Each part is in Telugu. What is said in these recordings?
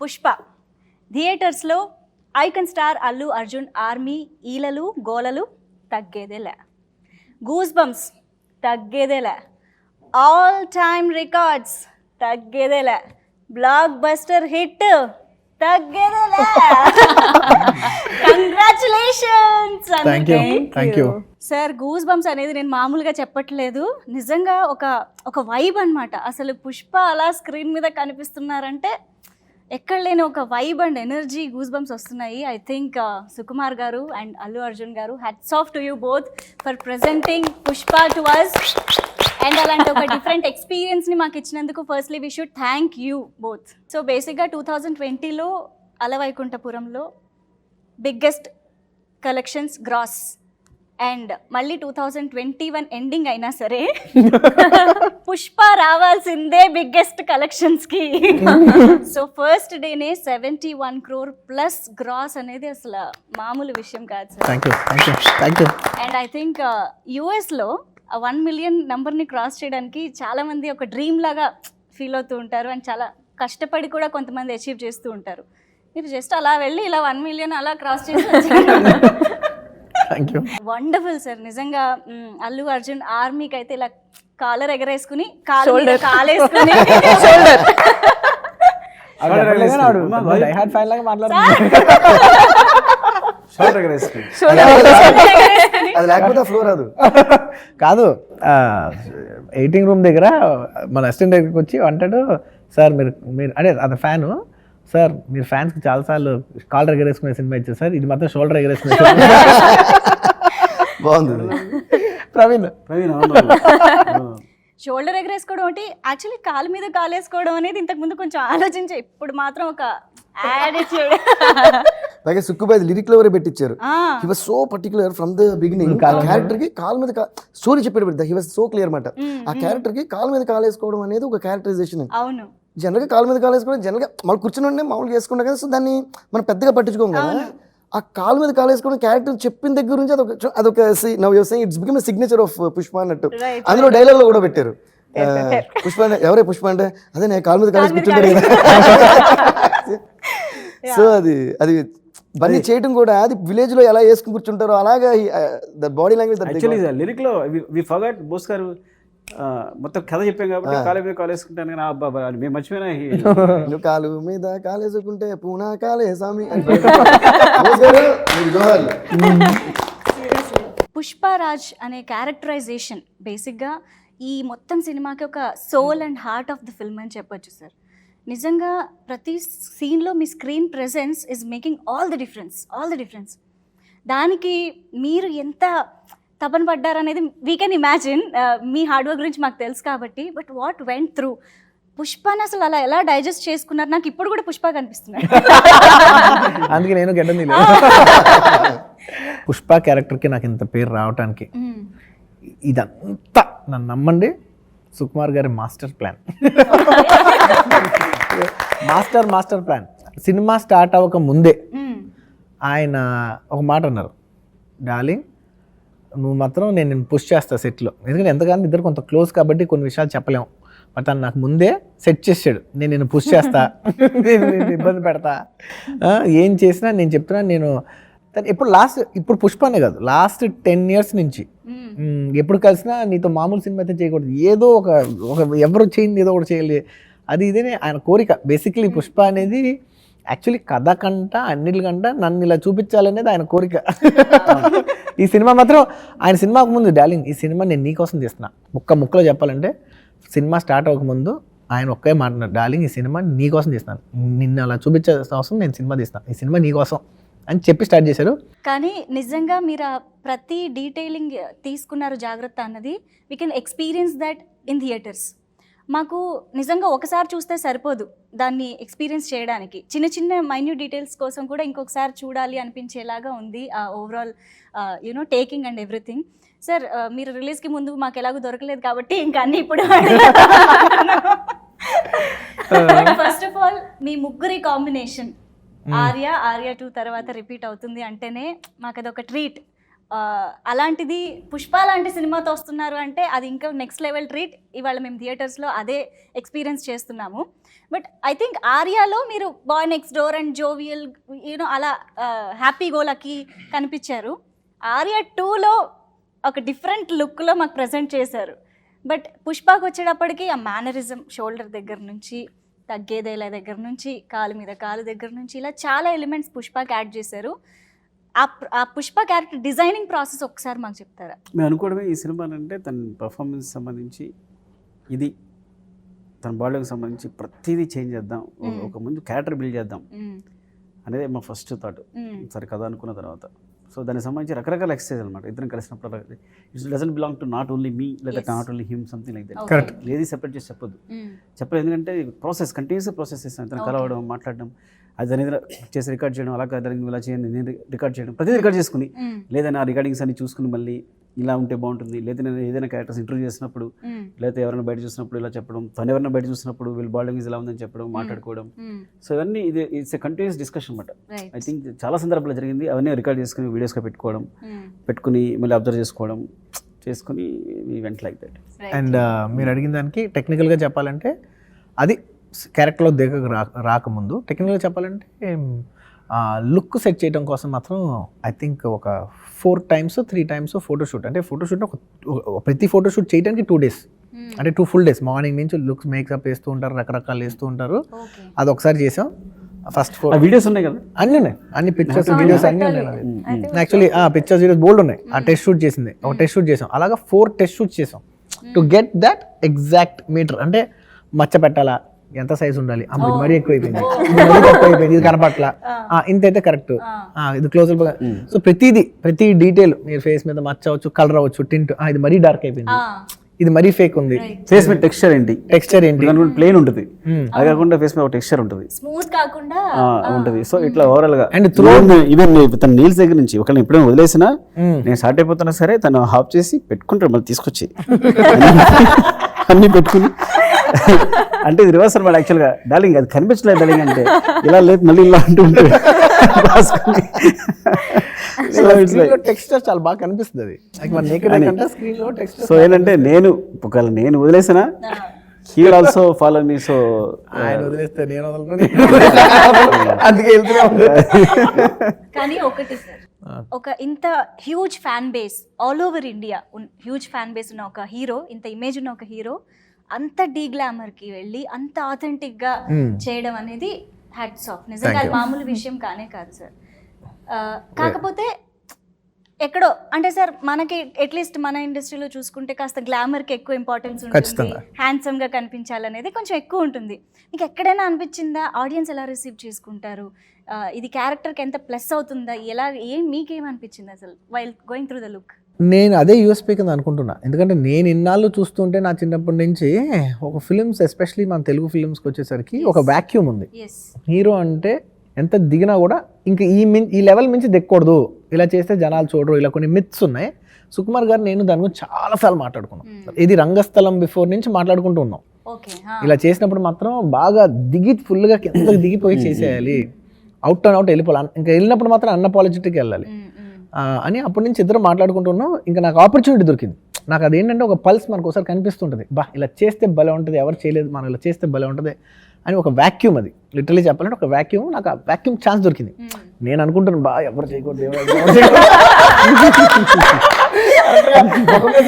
పుష్ప థియేటర్స్లో icon star Allu Arjun army ఈలలు గోలలు తగ్గేదేలే, గూస్ బంప్స్ తగ్గేదేలే, ఆల్ టైమ్ రికార్డ్స్ తగ్గేదేలే, బ్లాక్ బస్టర్ హిట్ తగ్గేదేలే. Congratulations. Thank you sir, goose bumps అనేది నేను మామూలుగా చెప్పట్లేదు, నిజంగా ఒక వైబ్ అన్నమాట. అసలు పుష్ప అలా స్క్రీన్ మీద కనిపిస్తున్నారంటే ఎక్కడ లేని ఒక vibe and energy, goosebumps వస్తున్నాయి. ఐ థింక్ సుకుమార్ గారు అండ్ అల్లు అర్జున్ గారు, hats off to you both for presenting Pushpa to us. And అలాంటి ఒక డిఫరెంట్ ఎక్స్పీరియన్స్ని మాకు ఇచ్చినందుకు firstly we should thank you both. So బేసిక్గా 2020లో Ala Vaikunthapurramuloo biggest collections gross, and మళ్ళీ 2021 ఎండింగ్ అయినా సరే పుష్ప రావాల్సిందే బిగ్గెస్ట్ కలెక్షన్స్కి. సో ఫస్ట్ డేనే 71 crore ప్లస్ గ్రాస్ అనేది అసలు మామూలు విషయం కాదు sir. Thank you. And I think యూఎస్లో 1 million నెంబర్ని క్రాస్ చేయడానికి చాలామంది ఒక డ్రీమ్ లాగా ఫీల్ అవుతూ ఉంటారు, అండ్ చాలా కష్టపడి కూడా కొంతమంది అచీవ్ చేస్తూ ఉంటారు. మీరు జస్ట్ అలా వెళ్ళి ఇలా 1 million అలా క్రాస్ చేసి థ్యాంక్ యూ. Wonderful sir. నిజంగా అల్లు అర్జున్ ఆర్మీకి అయితే ఇలా కాలర్ ఎగరేసుకుని కాలేసుకుని కాదు, ఎయిటింగ్ రూమ్ దగ్గర మన అసిస్టెంట్ దగ్గరికి వచ్చి అంటాడు, సార్ మీరు అంటే అది ఫ్యాను సార్, మీరు ఫ్యాన్స్కి చాలాసార్లు కాలర్ ఎగరేసుకునే సినిమా ఇచ్చారు సార్, ఇది మాత్రం షోల్డర్ ఎగరేసుకునే బాగుంది. ప్రవీణ్ షోల్డర్ ఎగరేసుకోవడం అంటే యాక్చువల్లీ కాలు మీద కాలేసుకోవడం అనేది ఇంతకు ముందు కొంచెం ఆలోచించే, ఇప్పుడు మాత్రం ఒక యాటిట్యూడ్. పైగా సుక్కుబాయి లిరిక్ లో ఎవరే పెట్టించారు. He was so particular from the beginning. Character కి కాలు మీద స్టోరీ చెప్పేటప్పుడు హీ వాస్ సో క్లియర్ మాట. ఆ క్యారెక్టర్ కి కాలు మీద కాలేసుకోవడం అనేది ఒక క్యారెక్టరైజేషన్. అవును, జనరల్గా కాలు మీద కాలేసుకోవడం జనరల్గా మనం కూర్చుని ఉండే మామూలుగా వేసుకుంటాం కదా, సో దాన్ని మనం పెద్దగా పట్టించుకోం కదా. ఆ కాలు మీద కాలేసుకోవడం క్యారెక్టర్ చెప్పిన దగ్గర నుంచి అదొక now your saying it's become a signature of Pushpa అన్నట్టు. అందులో డైలాగ్ లో కూడా పెట్టారు, పుష్ప అంటే ఎవరే పుష్ప అంటే అదే నేను కాలు మీద కాలేసి కూర్చుంటాడు కదా. సో అది బన్నీ చేయడం కూడా అది విలేజ్ లో ఎలా వేసుకుని కూర్చుంటారో అలాగా బాడీ లాంగ్వేజ్. లిరిక్ లో వి ఫర్గాట్ బోస్ గారు మొత్తం కథ చెప్పాం కాబట్టి కాలు మీద కాలు వేసుకుంటాను కానీ అబ్బా మేము మర్చిపోయినా నువ్వు కాలు మీద కాలేసుకుంటే పూనా కాలే సామి. పుష్పరాజ్ అనే క్యారెక్టరైజేషన్ బేసిక్గా ఈ మొత్తం సినిమాకి ఒక soul and heart of the film అని చెప్పొచ్చు సార్. నిజంగా ప్రతి సీన్లో మీ screen presence is making all the difference. దానికి మీరు ఎంత తపన పడ్డారనేది వీ కెన్ ఇమాజిన్. మీ హార్డ్ వర్క్ గురించి మాకు తెలుసు కాబట్టి, బట్ వాట్ వెంట్ త్రూ పుష్పని అసలు అలా ఎలా డైజెస్ట్ చేసుకున్నారు? నాకు ఇప్పుడు కూడా పుష్ప కనిపిస్తున్నాడు, అందుకే నేను గెడ్డం. పుష్ప క్యారెక్టర్కి నాకు ఇంత పేరు రావటానికి ఇదంతా నన్ను నమ్మండి, సుకుమార్ గారి master plan. Master plan. Cinema start అవ్వక ముందే ఆయన ఒక మాట అన్నారు, డార్లింగ్ నువ్వు మాత్రం నేను పుష్ చేస్తా సెట్లో, ఎందుకంటే ఎంతగానో ఇద్దరు కొంత క్లోజ్ కాబట్టి కొన్ని విషయాలు చెప్పలేము. బట్ తను నాకు ముందే సెట్ చేసాడు, నేను పుష్ చేస్తా, నేను ఇబ్బంది పెడతా, ఏం చేసినా నేను చెప్తున్నా. నేను ఇప్పుడు పుష్పనే కాదు, లాస్ట్ 10 years నుంచి ఎప్పుడు కలిసినా నీతో మామూలు సినిమా అయితే చేయకూడదు, ఏదో ఒక ఎవరు చేయండి ఏదో ఒకటి చేయాలి, అది ఇదేనే ఆయన కోరిక. బేసిక్లీ పుష్ప అనేది యాక్చువల్లీ కథ కంట అన్నిటికంట నన్ను ఇలా చూపించాలనేది ఆయన కోరిక. ఈ సినిమా మాత్రం ఆయన సినిమాకు ముందు, డార్లింగ్ ఈ సినిమా నేను నీకోసం తీస్తున్నా, ముక్కలో చెప్పాలంటే సినిమా స్టార్ట్ అవ్వకముందు ఆయన ఒక్కే మాట్లాడారు, డార్లింగ్ ఈ సినిమా నీకోసం తీస్తున్నాను, నిన్ను అలా చూపించాల్సిన అవసరం నేను సినిమా తీస్తాను, ఈ సినిమా నీకోసం అని చెప్పి స్టార్ట్ చేశారు. కానీ నిజంగా మీరు ప్రతి డీటెయిలింగ్ తీసుకున్నారు జాగ్రత్త అన్నది. We can experience that in theatres. మాకు నిజంగా ఒకసారి చూస్తే సరిపోదు దాన్ని ఎక్స్పీరియన్స్ చేయడానికి, చిన్న మైన్యూట్ డీటెయిల్స్ కోసం కూడా ఇంకొకసారి చూడాలి అనిపించేలాగా ఉంది ఆ overall taking and everything. Sir, మీరు రిలీజ్కి ముందు మాకు ఎలాగో దొరకలేదు కాబట్టి ఇంకా అన్నీ ఇప్పుడు ఫస్ట్ ఆఫ్ ఆల్ మీ ముగ్గురి కాంబినేషన్ ఆర్య 2 తర్వాత రిపీట్ అవుతుంది అంటేనే మాకు అదొక ట్రీట్. అలాంటిది పుష్ప లాంటి సినిమాతో వస్తున్నారు అంటే అది ఇంకా నెక్స్ట్ లెవెల్ ట్రీట్. ఇవాళ మేము థియేటర్స్లో అదే ఎక్స్పీరియన్స్ చేస్తున్నాము. బట్ ఐ థింక్ ఆర్యాలో మీరు boy next door and jovial you know అలా హ్యాపీ గోలకి కనిపించారు. ఆర్యా 2లో ఒక డిఫరెంట్ లుక్లో మాకు ప్రజెంట్ చేశారు. బట్ పుష్పకి వచ్చేటప్పటికి ఆ మేనరిజం, షోల్డర్ దగ్గర నుంచి తగ్గేదేల దగ్గర నుంచి కాలు మీద కాలు దగ్గర నుంచి ఇలా చాలా ఎలిమెంట్స్ పుష్పకి యాడ్ చేశారు. ఆ పుష్ప క్యారెక్టర్ డిజైనింగ్ ప్రాసెస్ ఒకసారి మాకు చెప్తారా? మేము అనుకోవడమే ఈ సినిమా అంటే తన పర్ఫార్మెన్స్ సంబంధించి ఇది తన బాడీకి సంబంధించి ప్రతిదీ చేంజ్ చేద్దాం, ఒక ముందు క్యారెక్టర్ బిల్డ్ చేద్దాం అనేది మా ఫస్ట్ థాట్. సరే కథ అనుకున్న తర్వాత సో దానికి సంబంధించి రకరకాల ఎక్సర్సైజ్ అనమాట. ఇద్దరం కలిసినప్పుడు it's doesn't belong to not only me లేదా not only him something like that. ఏది సెపరేట్ చేసి చెప్పొద్దు, చెప్పలేదు. ఎందుకంటే ప్రాసెస్ కంటిన్యూస్ ప్రాసెస్ చేస్తాను. ఇతను కలవడం, మాట్లాడడం, అది దాని చేసి రికార్డ్ చేయడం, అలా కాదు ఇలా చేయండి, నేను రికార్డ్ చేయడం, ప్రతిదీ రికార్డ్ చేసుకుని లేదా నా రికార్డింగ్స్ అన్ని చూసుకుని మళ్ళీ ఇలా ఉంటే బాగుంటుంది, లేదా నేను ఏదైనా క్యారెక్టర్స్ ఇంటర్వ్యూ చేసినప్పుడు లేదా ఎవరైనా బయట చూసినప్పుడు ఇలా చెప్పడం, తను ఎవరైనా బయట చూసినప్పుడు వీళ్ళు బాడీ లాంగ్వేజ్ ఇలా ఉందని చెప్పడం, మాట్లాడుకోవడం. సో ఇవన్నీ ఇది ఇట్స్ ఎ కంటిన్యూస్ డిస్కషన్ అనమాట. ఐ థింక్ చాలా సందర్భాలు జరిగింది. అవన్నీ రికార్డ్ చేసుకుని వీడియోస్గా పెట్టుకుని మళ్ళీ అబ్జర్వ్ చేసుకుని ఈవెంట్ లైక్ దట్. అండ్ మీరు అడిగిన దానికి టెక్నికల్గా చెప్పాలంటే అది క్యారెక్టర్లో దిగ రాకముందు టెక్నికల్గా చెప్పాలంటే లుక్ సెట్ చేయడం కోసం మాత్రం ఐ థింక్ ఒక 4 times 3 times ఫోటోషూట్. అంటే ఫోటోషూట్ ప్రతి ఫోటోషూట్ చేయడానికి 2 days, అంటే 2 full days. మార్నింగ్ నుంచి లుక్స్ మేకప్ వేస్తూ ఉంటారు, రకరకాలు వేస్తూ ఉంటారు. అది ఒకసారి చేసాం. ఫస్ట్ వీడియోస్ ఉన్నాయి కదా, అన్నీ ఉన్నాయి, అన్ని పిక్చర్స్ వీడియోస్ అన్నీ ఉన్నాయి. యాక్చువల్లీ పిక్చర్స్ వీడియోస్ బోల్డ్ ఉన్నాయి. ఆ టెస్ట్ షూట్ చేసింది, ఒక టెస్ట్ షూట్ చేసాం. అలాగా 4 టెస్ట్ షూట్ చేసాం to get that exact metre. అంటే మచ్చ పెట్టాలా, ఎంత సైజ్ ఉండాలి, ఇది మరీ ఎక్కువైపోయింది, ఇది మరీ తక్కువ అయిపోయింది, ఇది కనపట్ల, ఇంతైతే కరెక్ట్, ఇది క్లోజర్. సో ప్రతి డీటెయిల్ మీరు ఫేస్ మీద మచ్చ అవచ్చు, కలర్ అవ్వచ్చు, టింట్, ఇది మరీ డార్క్ అయిపోయింది, ఇది మరీ ఫేక్ ఉంది, ఫేస్ మీద టెక్స్చర్ ఏంటి ప్లేన్ ఉంటుంది, అది కాకుండా ఫేస్ మీద ఒక టెక్స్చర్ ఉంటుంది, స్మూత్ కాకుండా ఉంటుంది. సో ఇట్లా ఓవరాల్ గా అండ్ ఈవెన్ తన నీల్స్ దగ్గర నుంచి ఒకళ్ళని ఎప్పుడైనా వదిలేసినా నేను స్టార్ట్ అయిపోతున్నా సరే తను హాఫ్ చేసి పెట్టుకుంటాడు, మళ్ళీ తీసుకొచ్చి అన్ని పెట్టుకుని. అంటే ఇది రివర్స్ అనమాట యాక్చువల్గా. డార్లింగ్ అది కనిపించలేదు డార్లింగ్ అంటే ఇలా లేదు, మళ్ళీ ఇలా అంటుంటే టెక్స్చర్ చాలా బాగా కనిపిస్తుంది. అది సో ఏంటంటే నేను ఒకవేళ నేను వదిలేసినా he will also follow me. So ఆయన వదిలేస్తే నేను అందుకే కానీ ఒకటి సార్, ఒక ఇంత huge fan base all over India, huge fan base ఉన్న ఒక హీరో, ఇంత ఇమేజ్ ఉన్న ఒక హీరో అంత డీ గ్లామర్కి వెళ్ళి అంత ఆథెంటిక్గా చేయడం అనేది హ్యాట్స్ ఆఫ్. నిజంగా అది మామూలు విషయం కానే కాదు సార్. కాకపోతే ఎక్కడో అంటే సార్ మనకి అట్లీస్ట్ మన ఇండస్ట్రీలో చూసుకుంటే కాస్త గ్లామర్కి ఎక్కువ ఇంపార్టెన్స్ ఉంటుంది, హ్యాండ్సమ్గా కనిపించాలనేది కొంచెం ఎక్కువ ఉంటుంది. మీకు ఎక్కడైనా అనిపించిందా ఆడియన్స్ ఎలా రిసీవ్ చేసుకుంటారు, ఇది క్యారెక్టర్కి ఎంత ప్లస్ అవుతుందా, మీకేమనిపించింది అసలు while going through the look? నేను అదే యూఎస్పీ కింద అనుకుంటున్నా. ఎందుకంటే నేను ఇన్నాళ్ళు చూస్తుంటే నా చిన్నప్పటి నుంచి ఒక ఫిలిమ్స్, ఎస్పెషలీ మన తెలుగు ఫిలిమ్స్కి వచ్చేసరికి ఒక వ్యాక్యూమ్ ఉంది. హీరో అంటే ఎంత దిగినా కూడా ఇంకా ఈ లెవెల్ మించి దిక్కకూడదు, ఇలా చేస్తే జనాలు చూడరు, ఇలా కొన్ని మిత్స్ ఉన్నాయి. సుకుమార్ గారు నేను దాని గురించి చాలాసార్లు మాట్లాడుకున్నాం. ఇది రంగస్థలం బిఫోర్ నుంచి మాట్లాడుకుంటూ ఉన్నాం. ఇలా చేసినప్పుడు మాత్రం బాగా ఫుల్గా కిందకి దిగిపోయి చేసేయాలి, అవుట్ అండ్ అవుట్ వెళ్ళిపోవాలి, ఇంకా వెళ్ళినప్పుడు మాత్రం అన్అపాలజెటిక్ వెళ్ళాలి అని అప్పటి నుంచి ఇద్దరు మాట్లాడుకుంటున్నాం. ఇంకా నాకు ఆపర్చునిటీ దొరికింది. నాకు అదేంటంటే ఒక పల్స్ మనకు ఒకసారి కనిపిస్తుంటుంది, ఇలా చేస్తే భలే ఉంటుంది, ఎవరు చేయలేదు, మనం ఇలా చేస్తే భలే ఉంటుంది అని ఒక వ్యాక్యూమ్. అది లిటరలీ చెప్పాలంటే ఒక వ్యాక్యూమ్. నాకు ఆ వ్యాక్యూమ్ ఛాన్స్ దొరికింది. నేను అనుకుంటున్నాను ఎవరు చేయకూడదు,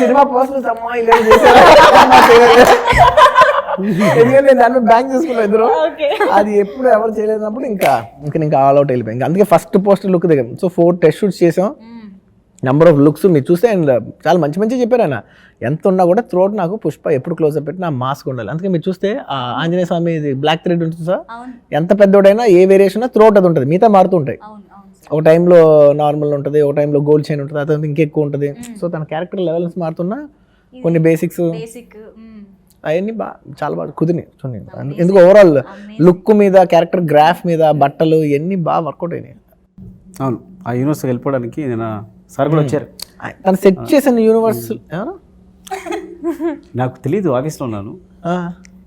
సినిమా పర్సనల్స్ అమ్మా ఇలా ఎందుకంటే దాని మీద బ్యాంక్ చేసుకున్నాం ఇద్దరు. అది ఎప్పుడు ఎవరు చేయలేనప్పుడు ఇంకా ఆల్ అవుట్ వెళ్ళిపోయి. ఇంకా అందుకే ఫస్ట్ పోస్టర్ లుక్ దిగాం. సో 4 టెస్ట్ షూట్స్ చేసాం. నెంబర్ ఆఫ్ లుక్స్ మీరు చూస్తే అండ్ చాలా మంచి చెప్పారు ఆయన. ఎంత ఉన్నా కూడా త్రోట్ నాకు పుష్ప ఎప్పుడు క్లోజ్అప్ పెట్టినా మాస్క్ ఉండాలి. అందుకే మీరు చూస్తే ఆంజనేయ స్వామి బ్లాక్ థ్రెడ్ ఉంటుంది సార్, ఎంత పెద్దోడైనా ఏ వేరియేషన్ త్రోట్ అది ఉంటుంది, మిగతా మారుతూ ఉంటాయి. ఒక టైంలో నార్మల్ ఉంటుంది, ఒక టైంలో గోల్డ్ చైన్ ఉంటుంది, అతను ఇంకెక్కువ ఉంటుంది. సో తన క్యారెక్టర్ లెవెల్స్ మారుతున్నా కొన్ని బేసిక్స్ అవన్నీ చాలా బాగా కుదిరినాయి చూడండి. ఎందుకు ఓవరాల్ లుక్ మీద, క్యారెక్టర్ గ్రాఫ్ మీద, బట్టలు ఇవన్నీ బాగా వర్కౌట్ అయినాయి. అవును, ఆ యూనివర్స్ వెళ్ళిపోవడానికి నేను సార్ కూడా వచ్చారు. తను సెట్ చేసిన యూనివర్స్ నాకు తెలీదు, ఆఫీస్లో ఉన్నాను.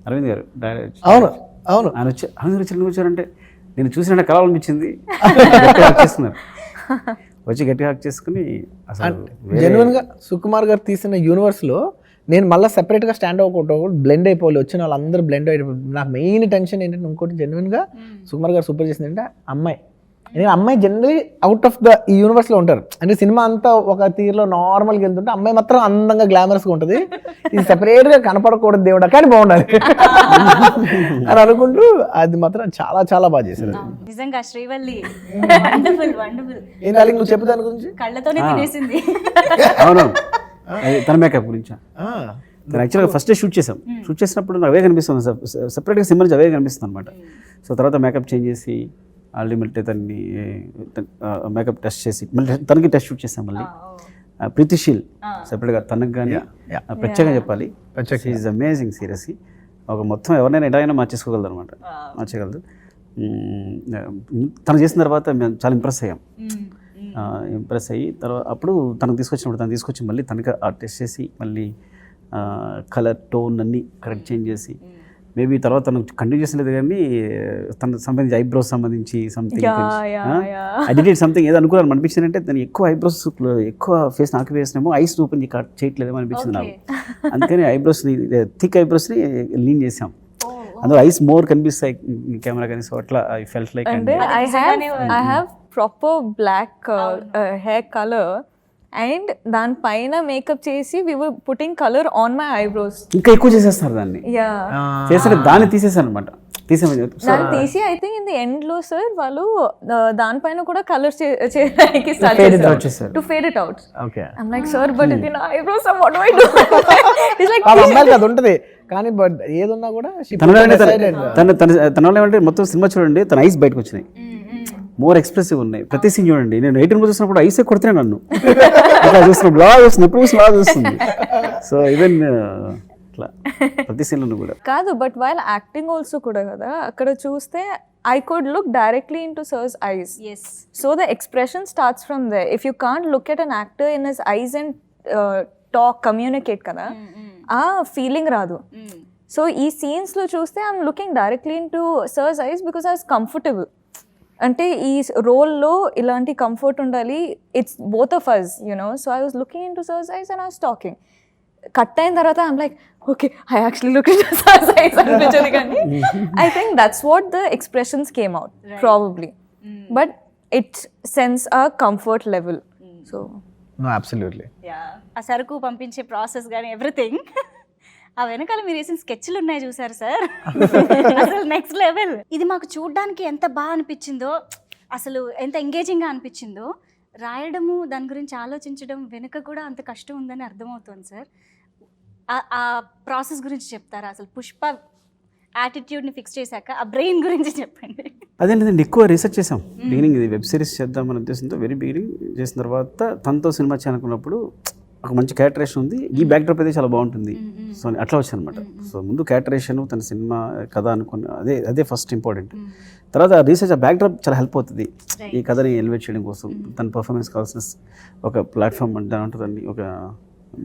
అరవింద్ గారు అవును ఆయన అరవింద్ గారు వచ్చారంటే నేను చూసిన కళ అనిపించింది. చేస్తున్నారు వచ్చి గట్టిగా హక్ చేసుకుని అసలు జెన్యున్గా సుకుమార్ గారు తీసిన యూనివర్స్లో నేను మళ్ళీ సెపరేట్గా స్టాండ్ అవ్వకూడదు, బ్లెండ్ అయిపోవాలి, వచ్చిన వాళ్ళందరూ బ్లెండ్ అయిపోయి నాకు మెయిన్ టెన్షన్ ఏంటంటే ఇంకోటి జెన్యున్గా సుకుమార్ గారు సూపర్ చేసింది అంటే అమ్మాయి. ఎందుకంటే అమ్మాయి జనరలీ అవుట్ ఆఫ్ ద ఈ యూనివర్స్లో ఉంటారు. అంటే సినిమా అంతా ఒక తీరులో నార్మల్గా వెళ్తుంటే అమ్మాయి మాత్రం అందంగా గ్లామరస్గా ఉంటుంది. ఇది సెపరేట్గా కనపడకూడదు దేవుడా కానీ బాగుండాలి అని అనుకుంటూ అది మాత్రం చాలా చాలా బాగా చేశారు. నిజంగా శ్రీవల్లి వండర్ఫుల్ వండర్ఫుల్. ఏం డార్లింగ్ నువ్వు చెప్పు దాని గురించి. కళ్ళతోనే తినేసింది. అవును తన మేకప్ గురించి తను యాక్చువల్గా ఫస్ట్ షూట్ చేసాం. షూట్ చేసినప్పుడు నాకు అవే కనిపిస్తుంది, సెపరేట్గా సినిమా నుంచి అవే కనిపిస్తుంది అనమాట. సో తర్వాత మేకప్ చేంజ్ చేసి అల్టిమేట్ తనని మేకప్ టెస్ట్ చేసి మళ్ళీ తనకి టెస్ట్ షూట్ చేసాం. మళ్ళీ ప్రీతిశీల్ సెపరేట్గా తనకు కానీ ప్రత్యేకంగా చెప్పాలి, ఈజ్ అమేజింగ్ సీరియస్లీ. ఒక మొత్తం ఎవరినైనా ఎలాగైనా మార్చేసుకోగలదు అనమాట, మార్చగలదు. తను చేసిన తర్వాత మేము చాలా ఇంప్రెస్ అయ్యాం. ఇంప్రెస్ అయ్యి తర్వాత అప్పుడు తనకు తీసుకొచ్చి మళ్ళీ తనకి టెస్ట్ చేసి మళ్ళీ కలర్ టోన్ అన్నీ కరెక్ట్ చేంజ్ చేసి మేబీ తర్వాత తను కంటిన్యూ చేసలేదు కానీ తన సంబంధించి ఐబ్రోస్ సంబంధించి సంథింగ్ ఐ డిడ్ సంథింగ్ ఏదో అనుకున్నాను అనిపించింది. అంటే దాన్ని ఎక్కువ ఐబ్రోస్ ఎక్కువ ఫేస్ నాకు వేసినామో ఐస్ ఓపెన్ చేయట్లేదేమో అనిపించింది నాకు. అందుకని ఐబ్రోస్ని థిక్ ఐబ్రోస్ని లీన్ చేసాం. అందులో ఐస్ మోర్ కనిపిస్తాయి కెమెరా కానీ. సో అట్లా I felt like I have proper black hair color and దానిపైన మేకప్ చేసి we were putting color on my eyebrows. ఇంకా ఎక్కువ చేసేస్తారు దాన్ని. చేస్తే దాన్ని తీసేసాను అనమాట. దాన్ని తీసి I think in the end లో సార్ వాళ్ళు దానిపైన కూడా కలర్ చేయడానికి స్టార్ట్ చేశారు to fade it out. I'm like sir but it in eyebrows so what do I do? It's like అమ్మాయికి అది ఉంటుంది కానీ బట్ ఏదున్నా కూడా తన వల్ల ఏమంటే మొత్తం సినిమా చూడండి తన ఐస్ బయటకు వచ్చినాయి, మోర్ ఎక్స్ప్రెసివ్ ఉన్నాయి. ప్రతి సీన్ చూడండి, నేను 18 చూసినప్పుడు ఐసే కొడుతున్నాయి నన్ను. చూస్తున్నప్పుడు లాగా చూస్తుంది, ఎప్పుడు లాగా చూస్తుంది. సో ఈవెన్ అట్లా ప్రతి సీన్లో కూడా కాదు బట్ వైల్ యాక్టింగ్ ఆల్సో కూడా కదా అక్కడ చూస్తే I could look directly into sir's eyes. Yes. So the expression starts from there. If you can't look at an actor in his eyes and talk, communicate kada, feeling రాదు. So ఈ scenes లో చూస్తే I'm looking directly into sir's eyes because I was comfortable. అంటే ఈ రోల్లో ఇలాంటి కంఫర్ట్ ఉండాలి, it's both of us you know. So I was looking into sir's eyes and I was talking. Cut అయిన తర్వాత I'm like okay I actually look into sir's eyes అనిపించింది. కానీ I think that's what the expressions came out probably, but it sense a comfort level. So no absolutely ఆ సరుకు పంపించే ప్రాసెస్ కానీ ఎవ్రీథింగ్, ఆ వెనకాల మీరు వేసిన స్కెచ్లు ఉన్నాయి చూసారు సార్, అసలు నెక్స్ట్ లెవెల్. ఇది మాకు చూడడానికి ఎంత బాగా అనిపించిందో, అసలు ఎంత ఎంగేజింగ్గా అనిపించిందో, రాయడము దాని గురించి ఆలోచించడం వెనుక కూడా అంత కష్టం ఉందని అర్థమవుతుంది సార్. ఆ ప్రాసెస్ గురించి చెప్తారా? అసలు పుష్ప యాటిట్యూడ్ని ఫిక్స్ చేశాక ఆ బ్రెయిన్ గురించి చెప్పండి. అదేంటండి ఎక్కువ రీసెర్చ్ చేసాం. బిగినింగ్ ఇది వెబ్ సిరీస్ చేద్దామనే ఉద్దేశంతో వెరీ బిగినింగ్ చేసిన తర్వాత తనతో సినిమా చేయాలనుకున్నప్పుడు ఒక మంచి క్యారెక్టరేషన్ ఉంది, ఈ బ్యాక్డ్రాప్ అయితే చాలా బాగుంటుంది. సో అట్లా వచ్చాను అనమాట. సో ముందు క్యారెక్టరేషన్, తన సినిమా కథ అనుకుని అదే ఫస్ట్ ఇంపార్టెంట్. తర్వాత రీసెర్చ్ ఆ బ్యాక్డ్రాప్ చాలా హెల్ప్ అవుతుంది ఈ కథని ఎలివేట్ చేయడం కోసం. తన పర్ఫార్మెన్స్ కావాల్సిన ఒక ప్లాట్ఫామ్ అంటే ఉంటుందండి, ఒక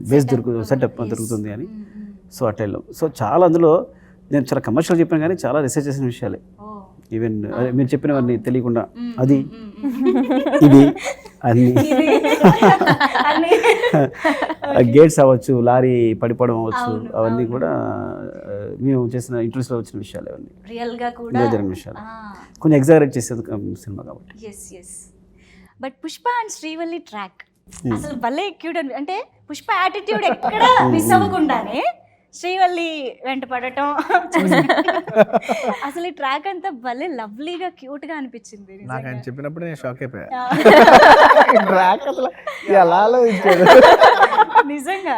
బేస్ సెటప్ దొరుకుతుంది అని. సో అట్లా వెళ్ళాం. సో చాలా అందులో నేను చాలా కమర్షియల్ చెప్పాను కానీ చాలా రీసెర్చ్ చేసిన విషయాలే. ఈవెన్ మీరు చెప్పినవన్నీ తెలియకుండా అది ఇది అన్నీ గేట్స్ అవ్వచ్చు, లారీ పడిపోవడం అవ్వచ్చు, అవన్నీ కూడా మేము చేసిన ఇంట్రెస్ట్లో వచ్చిన విషయాలు, అవన్నీ రియల్గా కూడా జరిగిన విషయాలు. కొంచెం ఎగ్జాగరేట్ చేసేది సినిమా కాబట్టి. But Pushpa and Srivalli track అసలు భలే క్యూట్ అంటే పుష్ప యాటిట్యూడ్ ఎక్కడ మిస్ అవ్వకుండానే శ్రీవల్లి వెంట పడటం అసలు ఈ ట్రాక్ అంతా భలే లవ్లీగా క్యూట్ గా అనిపించింది. నాకు ఆయన చెప్పినప్పుడు నేను షాక్ అయిపోయా. ట్రాక్ అసలు ఎలా ఆలోచించాడు నిజంగా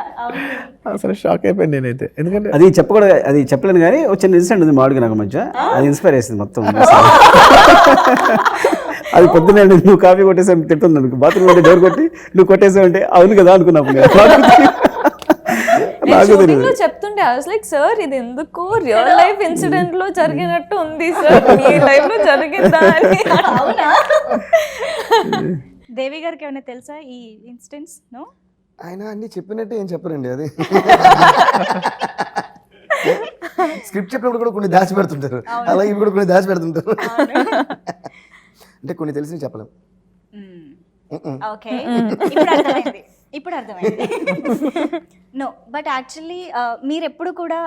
అసలు షాక్ అయిపోయింది నేనైతే. ఎందుకంటే అది చెప్పకూడదు, అది చెప్పలేను కానీ ఒక చిన్న ఇన్సిడెంట్ ఉంది మామిడికి నాకు మధ్య, అది ఇన్స్పైర్ చేసింది మొత్తం. అది పొద్దున్న నువ్వు కాఫీ కొట్టేసావు తింటుంది అనుకో, బాత్రూమ్ డోర్ కొట్టి నువ్వు కొట్టేసావు అంటే అవును కదా అనుకున్నాను. చెప్తుంటే ఐ వాస్ లైక్ సార్ ఇది ఎందుకు రియల్ లైఫ్ ఇన్సిడెంట్ లో జరిగినట్టు ఉంది సార్, మీ లైఫ్ లో జరిగిందా అని. అవునా? దేవి గారికి ఏమైనా తెలుసా ఈ ఇన్సిడెంట్స్? నో, ఆయన అన్ని చెప్పినట్టు ఏం చెప్పరండి. అది స్క్రిప్ట్ చెప్పినప్పుడు కూడా కొన్ని దాచి పెడుతుంటారు, అలా ఇవి కూడా కొన్ని దాచి పెడుతుంటారు. అంటే కొన్ని తెలిసి చెప్పలేం. ఓకే, ఇప్పుడు అర్థమైంది. నో, బట్ యాక్చువల్లీ మీరు ఎప్పుడు కూడా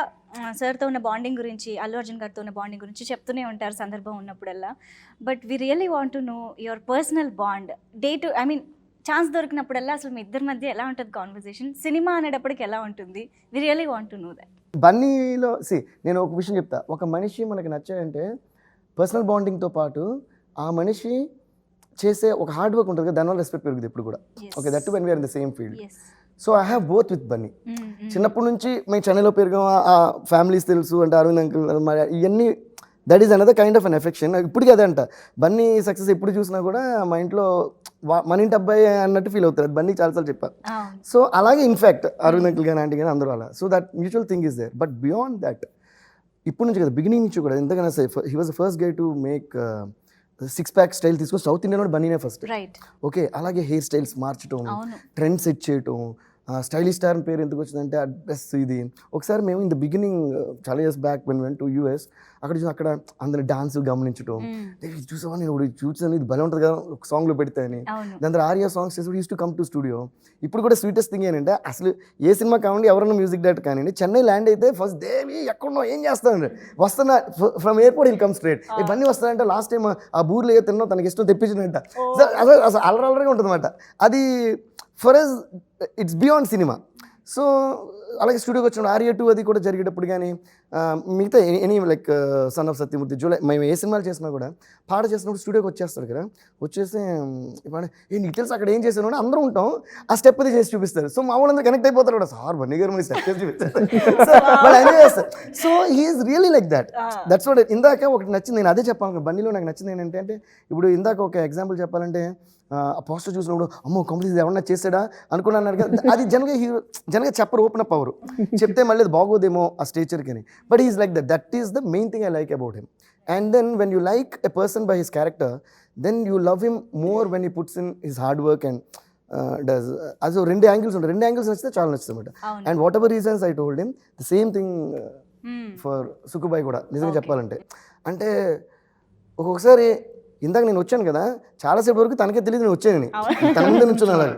సార్తో ఉన్న బాండింగ్ గురించి, అల్లు అర్జున్ గారితో ఉన్న బాండింగ్ గురించి చెప్తూనే ఉంటారు సందర్భం ఉన్నప్పుడల్లా. But we really want to know your personal bond. Chance దొరికినప్పుడల్లా అసలు మీ ఇద్దరి మధ్య ఎలా ఉంటుంది కాన్వర్సేషన్? సినిమా అనేటప్పటికి ఎలా ఉంటుంది? We really want to know that. బన్నీలో నేను ఒక విషయం చెప్తా. ఒక మనిషి మనకి నచ్చాడంటే పర్సనల్ బాండింగ్తో పాటు ఆ మనిషి చేసే ఒక హార్డ్ వర్క్ ఉంటుంది కదా, దానివల్ల రెస్పెక్ట్ పెరుగుతుంది ఇప్పుడు కూడా. Okay, that when we are in the same field. So I have both with Bunny. చిన్నప్పటి నుంచి మేము చెన్నైలో పెరిగాం, ఆ ఫ్యామిలీస్ తెలుసు అంటే అరవింద్ అంకుల్ మరి ఇవన్నీ, that is another kind of an affection. ఇప్పటికీ అదే అంట, బన్నీ సక్సెస్ ఎప్పుడు చూసినా కూడా మా ఇంట్లో మన ఇంటి అబ్బాయి అన్నట్టు ఫీల్ అవుతారు. బన్నీ చాలాసార్లు చెప్పారు. సో అలాగే ఇన్ఫ్యాక్ట్ అరవింద్ అంకుల్ కానీ ఆంటీ కానీ అందరూ అలా. So that mutual thing is there. But beyond that ఇప్పటి నుంచి కదా, బిగినింగ్ నుంచి కూడా ఎంతకన్నా he was the first guy to make 6-pack style తీసుకొని సౌత్ ఇండియాలో బన్నీనే ఫస్ట్. ఓకే, అలాగే హెయిర్ స్టైల్స్ మార్చడం, ట్రెండ్ సెట్ చేయటం, స్టైలిష్ స్టార్ పేరు ఎందుకు వచ్చిందంటే ఆ డ్రెస్ ఇది. ఒకసారి మేము ఇన్ ద బిగినింగ్ చాలా years back when went to US, అక్కడ అందరి డాన్స్ గమనించడం, చూసావా నేను చూసాను ఇది భలే ఉంటుంది కదా ఒక సాంగ్లో పెడితే అని. దాని తర్వాత ఆర్యా సాంగ్స్ చేసి use to come to studio. ఇప్పుడు కూడా స్వీటెస్ట్ థింగ్ ఏంటంటే అసలు ఏ సినిమా కావండి ఎవరైనా మ్యూజిక్ డైరెక్టర్ కానీ చెన్నై ల్యాండ్ అయితే ఫస్ట్ దేవి ఎక్కడో ఏం చేస్తాను వస్తున్నా from airport will come straight. ఇవన్నీ వస్తానంటే లాస్ట్ టైం ఆ బూర్లు ఏ తిన్నో తనకి ఇష్టం తెప్పించినట్ట. అసలు అల్లరల్లరిగా ఉంటుంది అనమాట అది. For us it's beyond cinema. So అలాగే స్టూడియోకి వచ్చిన ఆర్యా 2 అది కూడా జరిగేటప్పుడు కానీ మిగతా any like son of Satyamurthy, July మేము ఏ సినిమాలు చేసినా కూడా పాట చేసినప్పుడు స్టూడియోకి వచ్చేస్తారు కదా, వచ్చేసి నీకు తెలుసు అక్కడ ఏం చేశాను అని అందరూ ఉంటాం, ఆ స్టెప్ అది చేసి చూపిస్తారు. సో మా వాళ్ళందరూ కనెక్ట్ అయిపోతారు కూడా, సార్ బన్నీ గారు మన స్టెప్ చేసి చూపిస్తారు, ఎంజాయ్ చేస్తారు. So he is really like that. That's what. ఇందాక ఒకటి నచ్చింది, నేను అదే చెప్పాను బన్నీలో నాకు నచ్చింది ఏంటంటే ఇప్పుడు ఇందాక ఒక ఎగ్జాంపుల్ చెప్పాలంటే ఆ పోస్టర్ చూసినప్పుడు అమ్మో కంప్లీట్ ఎవరన్నా చేసాడా అనుకున్నాను కదా, అది జనగా చెప్పరు, ఓపెన్ అప్ అవరు, చెప్తే మళ్ళీ అది బాగోదేమో ఆ స్టేచర్కి అని. But is like that. That is the main thing I like about him. And then when you like a person by his character, then you love him more when he puts in his hard work and does. అది రెండు యాంగిల్స్ ఉంటాయి, రెండు యాంగిల్స్ నచ్చితే చాలా నచ్చుతుంది అనమాట. And whatever reasons I told him the same thing for Sukkubhai కూడా. నిజంగా చెప్పాలంటే అంటే ఒక్కొక్కసారి ఇందాక నేను వచ్చాను కదా, చాలాసేపు వరకు తనకే తెలియదు నేను వచ్చానని, తన ముందే నుంచున్నా అలాగే.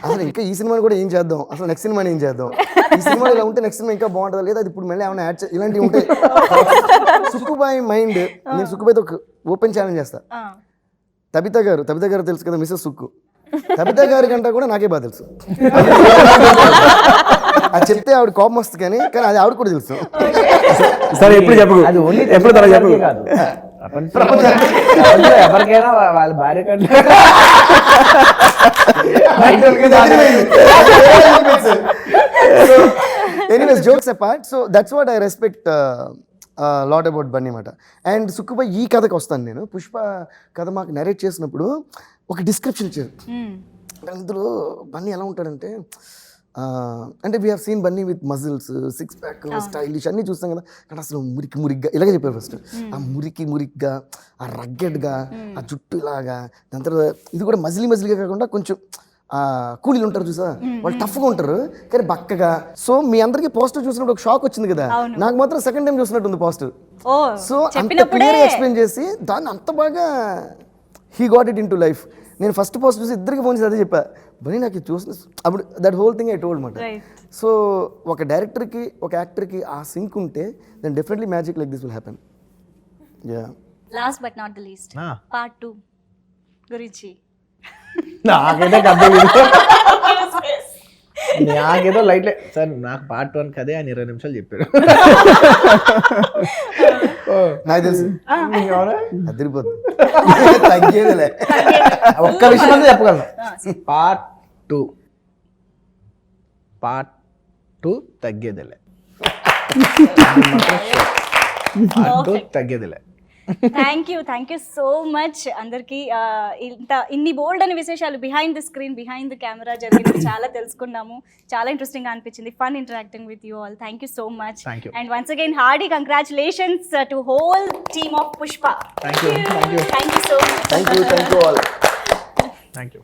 అసలు ఇంకా ఈ సినిమాని కూడా ఏం చేద్దాం, అసలు నెక్స్ట్ సినిమాని ఏం చేద్దాం, ఈ సినిమా ఇలా ఉంటే నెక్స్ట్ సినిమా ఇంకా బాగుంటుందా లేదా, అది ఇప్పుడు మళ్ళీ ఏమైనా యాడ్ ఇలాంటివి ఉంటాయి. సుక్కుబాయ్ మైండ్, నేను సుక్కుబాయ్తో ఒక ఓపెన్ ఛాలెంజ్ చేస్తా. తబితా గారు తెలుసు కదా, మిస్సెస్ సుక్కు. తబితా గారి కంటే కూడా నాకే బాగా తెలుసు. అది చెప్తే ఆవిడ కోపం వస్తుంది కానీ అది ఆవిడ కూడా తెలుసు. సరే ఎప్పుడు చెప్పు, అది ఓన్లీ ఎప్పుడు తన చెప్పు కాదు, ఎవరికైనా వాళ్ళ భార్య కంటే anyways jokes apart. So that's what I respect lot about Bunny అన్నమాట. అండ్ సుక్కుబాయ్ ఈ కథకు వస్తాను నేను. పుష్ప కథ మాకు నరేట్ చేసినప్పుడు ఒక డిస్క్రిప్షన్ ఇచ్చారు. అందులో బన్నీ ఎలా ఉంటాడంటే అంటే we have seen Bunny with muscles, 6-pack, stylish అన్నీ చూస్తాం కదా, కానీ అసలు మురికిగా ఇలాగే చెప్పారు ఫస్ట్. ఆ మురికిగా, ఆ రగ్గెడ్గా, ఆ జుట్టు ఇలాగా, దాని తర్వాత ఇది కూడా మజిలీగా కాకుండా కొంచెం కూలీలు ఉంటారు చూసా, వాళ్ళు టఫ్గా ఉంటారు కానీ బక్కగా. సో మీ అందరికీ పోస్టర్ చూసినప్పుడు ఒక షాక్ వచ్చింది కదా, నాకు మాత్రం సెకండ్ టైం చూసినట్టుంది పోస్టర్. సో అంత క్లియర్గా ఎక్స్ప్లెయిన్ చేసి దాన్ని అంత బాగా he got it in to life. నేను ఫస్ట్ పోస్ట్ చూసి ఇద్దరికి ఫోన్ చేసి అదే చెప్పా, బన్నీ నాకు చూసిన అప్పుడు that whole thing I told మాట. సో ఒక డైరెక్టర్కి ఒక యాక్టర్కి ఆ సింక్ ఉంటే then definitely magic like this will happen. Yeah. Last but not the least, part 2 గురించి నాకేదో లైట్లే సార్, నాకు పార్ట్ 1 కదే అని 20 నిమిషాలు చెప్పారు. నాకు తెలుసు అదిరిపోతుంది, తగ్గేదిలే. ఒక్క విషయం అంతా చెప్పగలను, పార్ట్ 2 తగ్గేదిలే, పార్ట్ 2 తగ్గేదిలే. థ్యాంక్ యూ సో మచ్ అందరికి. ఇన్ని బోల్డ్ అనే విశేషాలు behind the screen, behind the camera జరిగింది చాలా తెలుసుకున్నాము. చాలా ఇంట్రెస్టింగ్ గా అనిపించింది, fun interacting with you all. Thank you so much. And once again hearty congratulations to whole team of Pushpa. Thank you so much. Thank you all. Thank you.